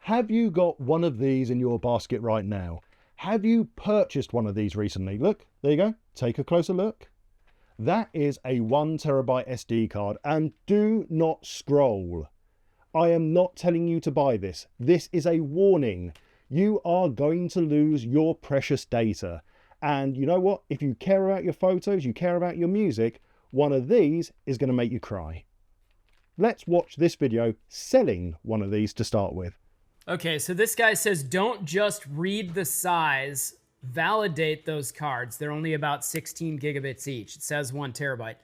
Have you got one of these in your basket right now? Have you purchased one of these recently? Look, there you go. Take a closer look. That is a 1TB SD card, and do not scroll. I am not telling you to buy this. This is a warning. You are going to lose your precious data. And you know what? If you care about your photos, you care about your music, one of these is going to make you cry. Let's watch this video selling one of these to start with. Okay, so this guy says don't just read the size, validate those cards. They're only about 16 gigabits each. It says 1TB.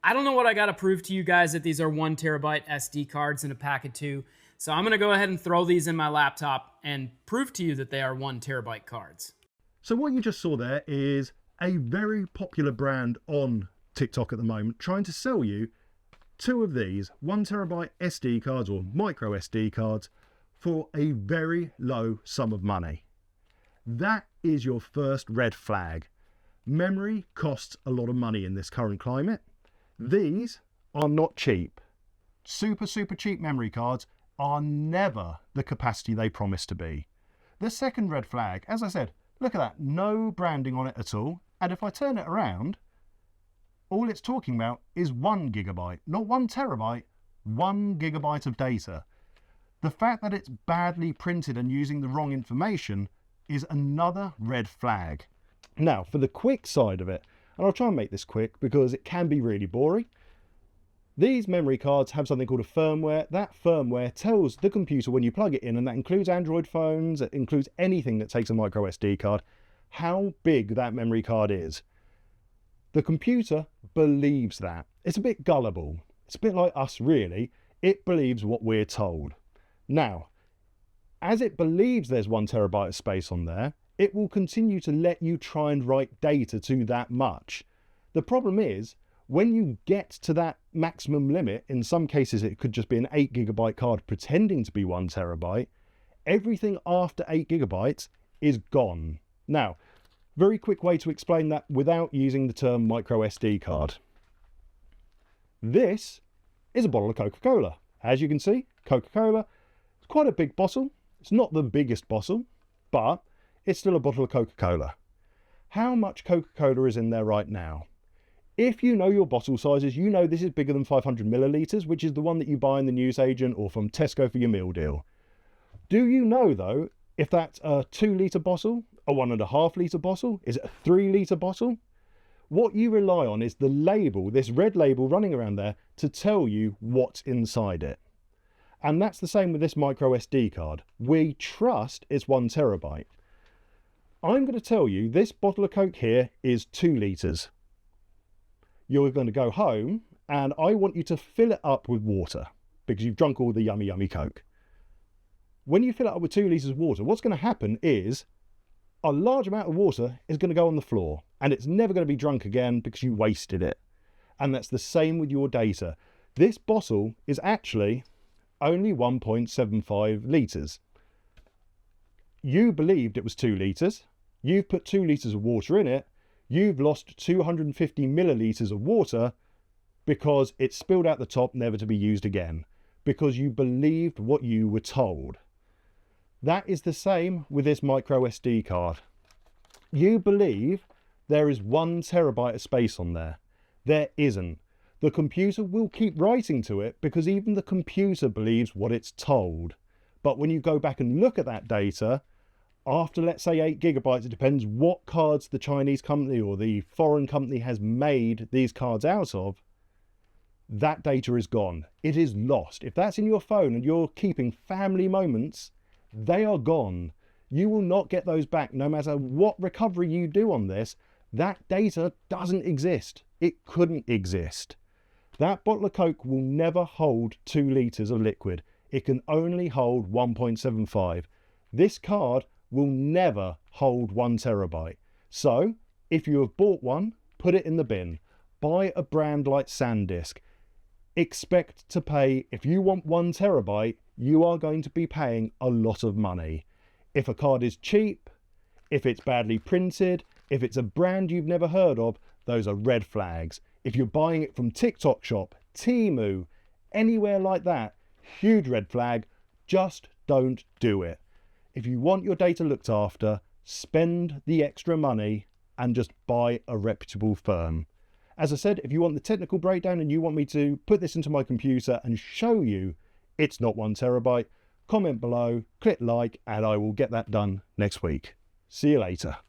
I don't know what I got to prove to you guys that these are 1TB SD cards in a pack of 2. So I'm going to go ahead and throw these in my laptop and prove to you that they are 1TB cards. So what you just saw there is a very popular brand on TikTok at the moment trying to sell you 2 of these 1TB SD cards or micro SD cards for a very low sum of money. That is your first red flag. Memory costs a lot of money in this current climate. These are not cheap. Super cheap memory cards are never the capacity they promise to be. The second red flag, as I said, look at that, no branding on it at all. And if I turn it around, all it's talking about is 1 gigabyte, not 1TB, 1 gigabyte of data. The fact that it's badly printed and using the wrong information is another red flag. Now, for the quick side of it, and I'll try and make this quick because it can be really boring. These memory cards have something called a firmware. That firmware tells the computer when you plug it in, and that includes Android phones, it includes anything that takes a micro SD card, how big that memory card is. The computer believes that. It's a bit gullible. It's a bit like us, really. It believes what we're told. Now, as it believes there's 1TB of space on there, it will continue to let you try and write data to that much. The problem is, when you get to that maximum limit, in some cases it could just be an 8 gigabyte card pretending to be 1TB, everything after 8 gigabytes is gone. Now, very quick way to explain that without using the term micro SD card. This is a bottle of Coca-Cola. As you can see, Coca-Cola, it's quite a big bottle. It's not the biggest bottle, but it's still a bottle of Coca-Cola. How much Coca-Cola is in there right now? If you know your bottle sizes, you know this is bigger than 500 millilitres, which is the one that you buy in the newsagent or from Tesco for your meal deal. Do you know, though, if that's a 2-litre bottle, a 1.5 litre bottle? Is it a 3-litre bottle? What you rely on is the label, this red label running around there, to tell you what's inside it. And that's the same with this micro SD card. We trust it's 1TB. I'm going to tell you this bottle of Coke here is 2 litres. You're going to go home and I want you to fill it up with water because you've drunk all the yummy Coke. When you fill it up with 2 litres of water, what's going to happen is a large amount of water is going to go on the floor and it's never going to be drunk again because you wasted it. And that's the same with your data. This bottle is actually only 1.75 litres. You believed it was 2 litres. You've put 2 litres of water in it. You've lost 250 millilitres of water because it spilled out the top, never to be used again, because you believed what you were told. That is the same with this micro SD card. You believe there is 1TB of space on there. There isn't. The computer will keep writing to it because even the computer believes what it's told. But when you go back and look at that data, after let's say 8 gigabytes, it depends what cards the Chinese company or the foreign company has made these cards out of, that data is gone. It is lost. If that's in your phone and you're keeping family moments, they are gone. You will not get those back no matter what recovery you do on this. That data doesn't exist. It couldn't exist. That bottle of Coke will never hold 2 litres of liquid. It can only hold 1.75. This card will never hold 1TB. So, if you have bought one, put it in the bin. Buy a brand like SanDisk. Expect to pay, if you want 1TB, you are going to be paying a lot of money. If a card is cheap, if it's badly printed, if it's a brand you've never heard of, those are red flags. If you're buying it from TikTok Shop, Temu, anywhere like that, huge red flag. Just don't do it. If you want your data looked after, spend the extra money and just buy a reputable firm. As I said, if you want the technical breakdown and you want me to put this into my computer and show you it's not 1 terabyte, comment below, click like, and I will get that done next week. See you later.